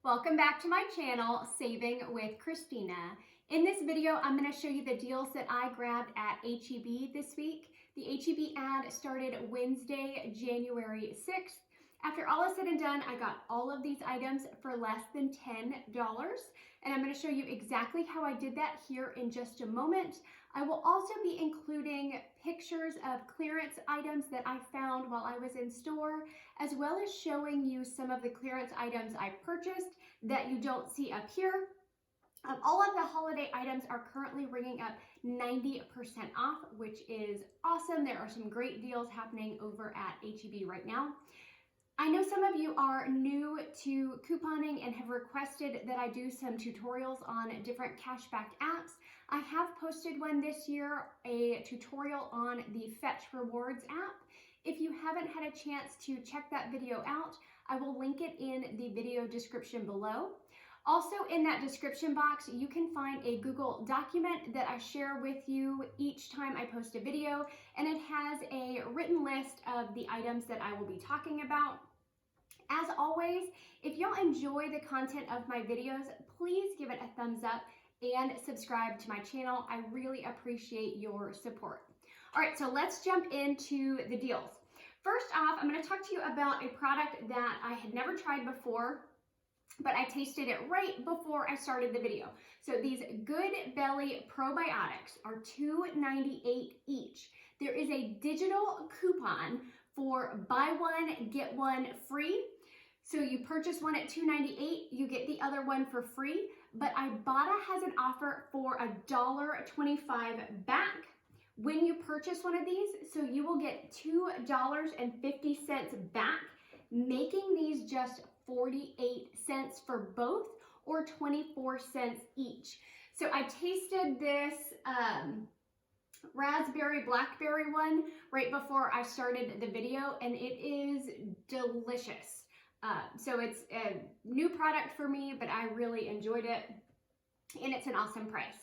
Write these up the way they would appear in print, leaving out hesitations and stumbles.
Welcome back to my channel, Saving with Christina. In this video, I'm going to show you the deals that I grabbed at H-E-B this week. The H-E-B ad started Wednesday, January 6th. After all is said and done, I got all of these items for less than $10, and I'm going to show you exactly how I did that here in just a moment. I will also be including pictures of clearance items that I found while I was in store, as well as showing you some of the clearance items I purchased that you don't see up here. All of the holiday items are currently ringing up 90% off, which is awesome. There are some great deals happening over at H-E-B right now. I know some of you are new to couponing and have requested that I do some tutorials on different cashback apps. I have posted one this year, a tutorial on the Fetch Rewards app. If you haven't had a chance to check that video out, I will link it in the video description below. Also in that description box, you can find a Google document that I share with you each time I post a video, and it has a written list of the items that I will be talking about. As always, if y'all enjoy the content of my videos, please give it a thumbs up and subscribe to my channel. I really appreciate your support. All right, so let's jump into the deals. First off, I'm going to talk to you about a product that I had never tried before, but I tasted it right before I started the video. So these Good Belly Probiotics are $2.98 each. There is a digital coupon for buy one, get one free. So you purchase one at $2.98, you get the other one for free, but Ibotta has an offer for $1.25 back when you purchase one of these. So you will get $2.50 back, making these just 48 cents for both, or 24 cents each. So I tasted this raspberry blackberry one right before I started the video, and it is delicious. So it's a new product for me, but I really enjoyed it, and it's an awesome price.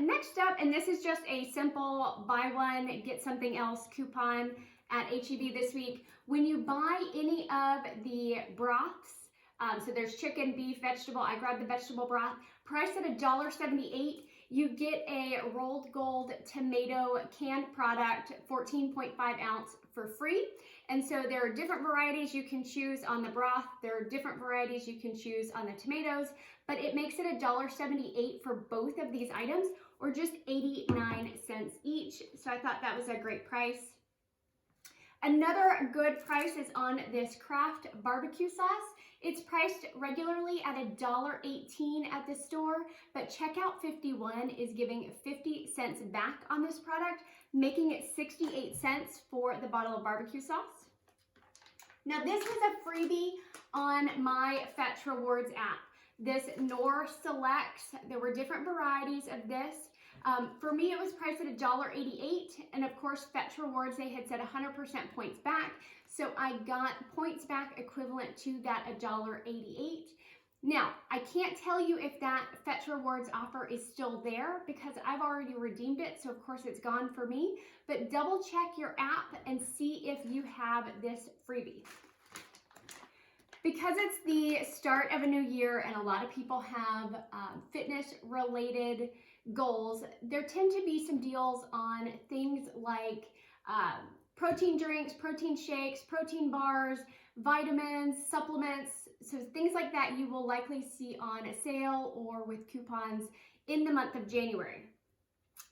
Next up, and this is just a simple buy one, get something else coupon at H-E-B this week. When you buy any of the broths, so there's chicken, beef, vegetable, I grabbed the vegetable broth, priced at $1.78. You get a rolled gold tomato canned product, 14.5 ounce for free. And so there are different varieties you can choose on the broth. There are different varieties you can choose on the tomatoes, but it makes it $1.78 for both of these items, or just 89 cents each. So I thought that was a great price. Another good price is on this Kraft barbecue sauce. It's priced regularly at $1.18 at the store, but Checkout 51 is giving 50 cents back on this product, making it 68 cents for the bottle of barbecue sauce. Now this was a freebie on my Fetch Rewards app. This Nor Selects, there were different varieties of this. For me, it was priced at $1.88, and of course, Fetch Rewards, they had said 100% points back, so I got points back equivalent to that $1.88. Now, I can't tell you if that Fetch Rewards offer is still there because I've already redeemed it, so of course it's gone for me, but double check your app and see if you have this freebie. Because it's the start of a new year and a lot of people have fitness-related goals, there tend to be some deals on things like protein drinks, protein shakes, protein bars, vitamins, supplements. So things like that you will likely see on a sale or with coupons in the month of January.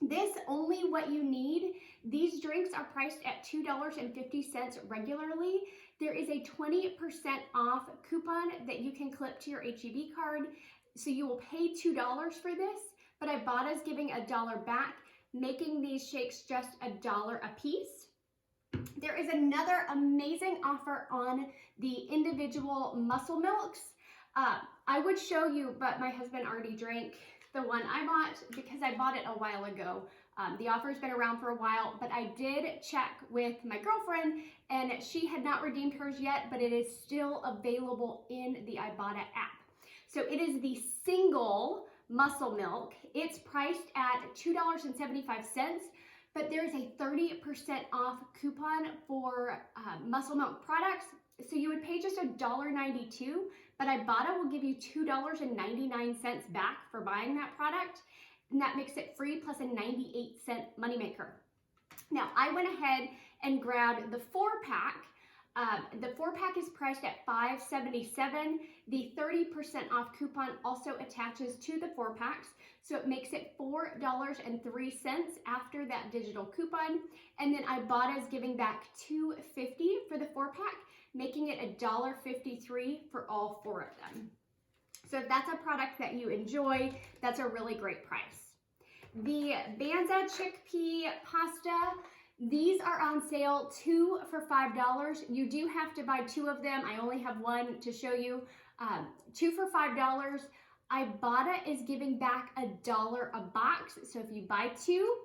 This only what you need. These drinks are priced at $2.50 regularly. There is a 20% off coupon that you can clip to your H-E-B card. So you will pay $2 for this, but Ibotta is giving $1 back, making these shakes just $1 a piece. There is another amazing offer on the individual muscle milks. I would show you, but my husband already drank the one I bought because I bought it a while ago. The offer's been around for a while, but I did check with my girlfriend and she had not redeemed hers yet, but it is still available in the Ibotta app. So it is the single muscle milk. It's priced at $2.75, but there's a 30% off coupon for muscle milk products. So you would pay just $1.92, but Ibotta will give you $2.99 back for buying that product, and that makes it free plus a 98-cent moneymaker. Now, I went ahead and grabbed the 4-pack. The 4-pack is priced at $5.77. The 30% off coupon also attaches to the 4-packs, so it makes it $4.03 after that digital coupon. And then Ibotta is giving back $2.50 for the 4-pack, making it $1.53 for all 4 of them. So if that's a product that you enjoy, that's a really great price. The Banza Chickpea Pasta, these are on sale, 2 for $5. You do have to buy 2 of them. I only have 1 to show you. 2 for $5. Ibotta is giving back $1 a box. So if you buy 2,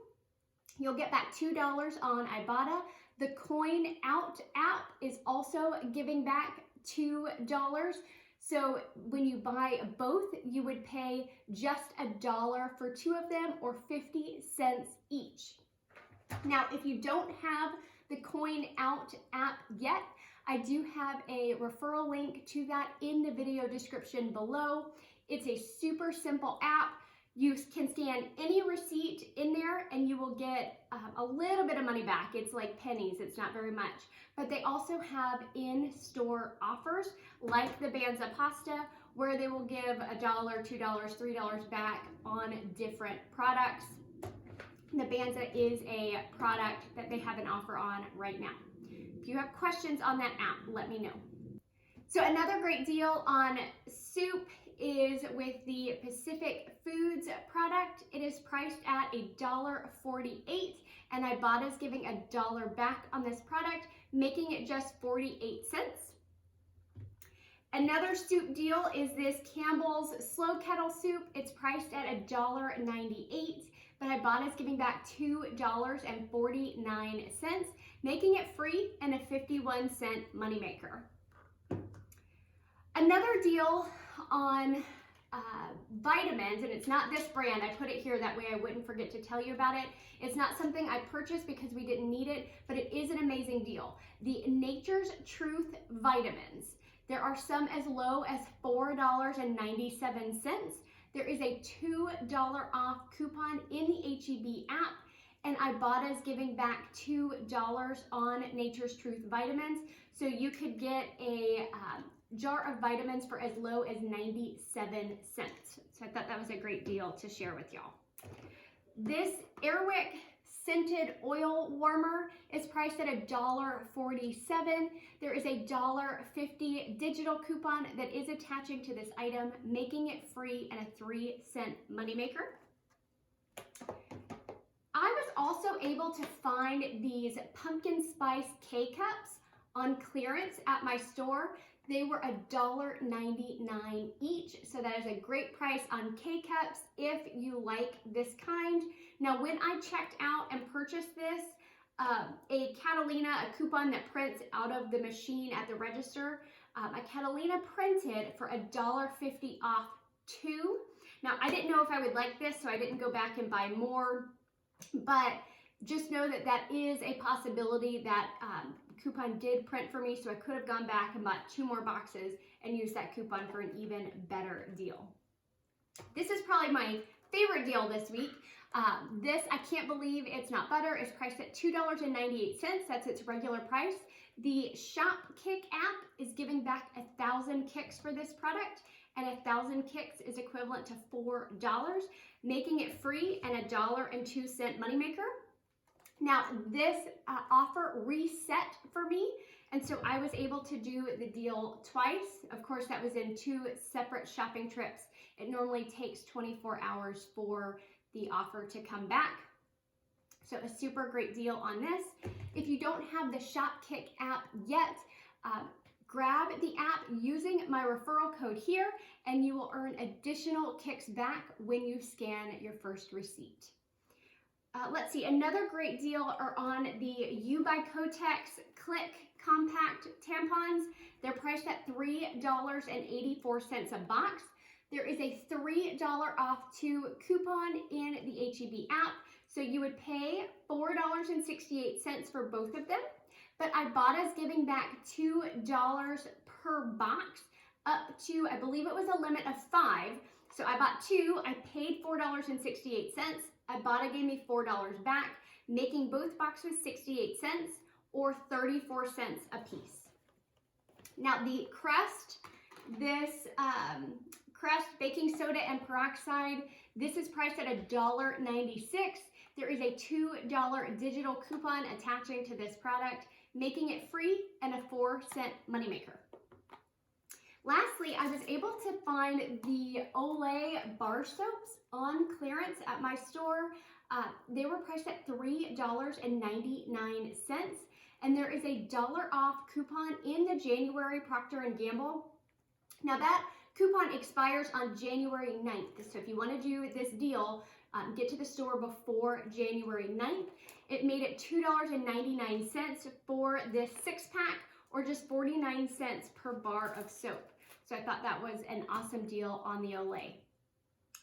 you'll get back $2 on Ibotta. The Coin Out app is also giving back $2. So when you buy both, you would pay just $1 for 2 of them, or 50 cents each. Now, if you don't have the Coin Out app yet, I do have a referral link to that in the video description below. It's a super simple app. You can scan any receipt in there and you will get a little bit of money back. It's like pennies, it's not very much. But they also have in-store offers like the Banza Pasta, where they will give $1, $2, $3 back on different products. The Banza is a product that they have an offer on right now. If you have questions on that app, let me know. So another great deal on soup is with the Pacific Foods product. It is priced at $1.48, and Ibotta is giving $1 back on this product, making it just 48 cents. Another soup deal is this Campbell's Slow Kettle Soup. It's priced at $1.98, but Ibotta is giving back $2.49, making it free and a 51-cent moneymaker. Another deal on vitamins, and it's not this brand. I put it here that way I wouldn't forget to tell you about it. It's not something I purchased because we didn't need it, but it is an amazing deal. The Nature's Truth vitamins. There are some as low as $4.97. There is a $2 off coupon in the HEB app, and Ibotta is giving back $2 on Nature's Truth vitamins. So you could get a jar of vitamins for as low as 97 cents. So I thought that was a great deal to share with y'all. This Airwick scented oil warmer is priced at $1.47. There is a $1.50 digital coupon that is attaching to this item, making it free and a 3-cent moneymaker. I was also able to find these pumpkin spice Kcups on clearance at my store. They were $1.99 each, so that is a great price on Kcups if you like this kind. Now, when I checked out and purchased this, a Catalina, a coupon that prints out of the machine at the register, a Catalina printed for $1.50 off 2. Now, I didn't know if I would like this, so I didn't go back and buy more, but just know that that is a possibility. That coupon did print for me, so I could have gone back and bought 2 more boxes and used that coupon for an even better deal. This is probably my favorite deal this week. This, I can't believe it's not butter, is priced at $2.98. That's its regular price. The Shopkick app is giving back 1,000 kicks for this product, and 1,000 kicks is equivalent to $4, making it free and a $1.02 moneymaker. Now, this offer reset for me, and so I was able to do the deal twice. Of course, that was in 2 separate shopping trips. It normally takes 24 hours for the offer to come back. So a super great deal on this. If you don't have the Shopkick app yet, grab the app using my referral code here, and you will earn additional kicks back when you scan your first receipt. Let's see, another great deal are on the U by Kotex Click Compact tampons. They're priced at $3.84 a box. There is a $3 off 2 coupon in the HEB app. So you would pay $4.68 for both of them, but ibotta's giving back $2 per box up to, I believe it was a limit of 5. So I bought 2, I paid $4.68. Ibotta gave me $4 back, making both boxes 68 cents or 34 cents a piece. Now the Crust, this Crust baking soda and peroxide, this is priced at $1.96. There is a $2 digital coupon attaching to this product, making it free and a 4-cent moneymaker. Lastly, I was able to find the Olay bar soaps on clearance at my store. They were priced at $3.99, and there is a $1 off coupon in the January Procter & Gamble. Now that coupon expires on January 9th, so if you want to do this deal, get to the store before January 9th. It made it $2.99 for this 6-pack, or just 49 cents per bar of soap. So I thought that was an awesome deal on the Olay.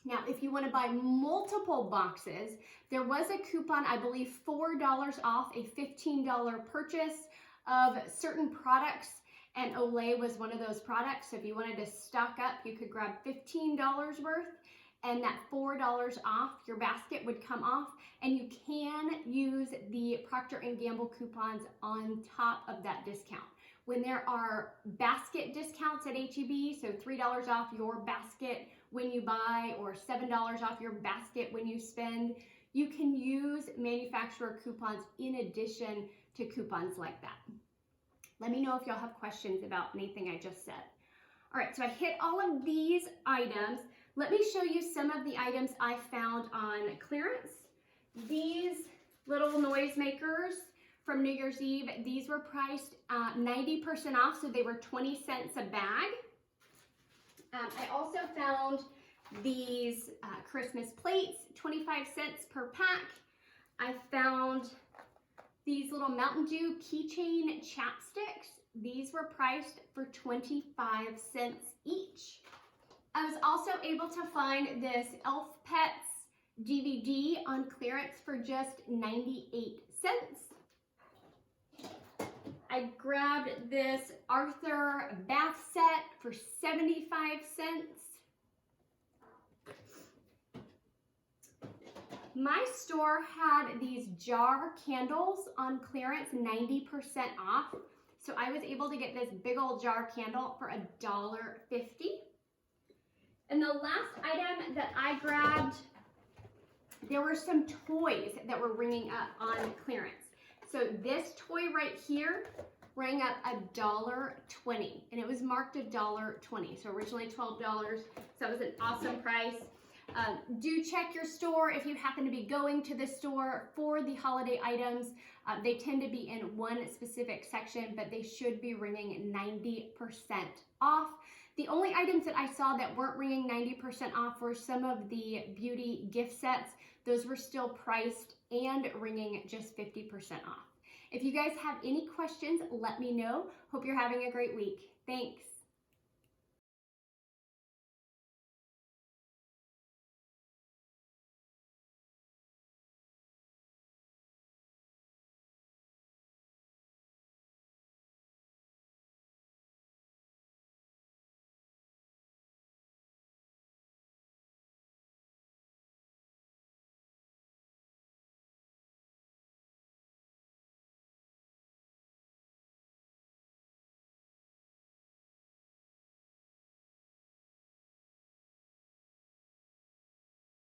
Now, if you want to buy multiple boxes, there was a coupon, I believe $4 off a $15 purchase of certain products, and Olay was one of those products. So if you wanted to stock up, you could grab $15 worth, and that $4 off your basket would come off, and you can use the Procter & Gamble coupons on top of that discount. When there are basket discounts at H-E-B, so $3 off your basket when you buy, or $7 off your basket when you spend, you can use manufacturer coupons in addition to coupons like that. Let me know if y'all have questions about anything I just said. All right, so I hit all of these items. Let me show you some of the items I found on clearance. These little noisemakers from New Year's Eve, these were priced 90% off, so they were 20 cents a bag. I also found these Christmas plates, 25 cents per pack. I found these little Mountain Dew keychain chapsticks. These were priced for 25 cents each. I was also able to find this Elf Pets DVD on clearance for just 98 cents. I grabbed this Arthur bath set for 75 cents. My store had these jar candles on clearance, 90% off. So I was able to get this big old jar candle for $1.50. And the last item that I grabbed, there were some toys that were ringing up on clearance. So this toy right here rang up $1.20, and it was marked $1.20. So originally $12, so that was an awesome price. Do check your store if you happen to be going to the store for the holiday items. They tend to be in one specific section, but they should be ringing 90% off. The only items that I saw that weren't ringing 90% off were some of the beauty gift sets. Those were still priced and ringing just 50% off. If you guys have any questions, let me know. Hope you're having a great week. Thanks.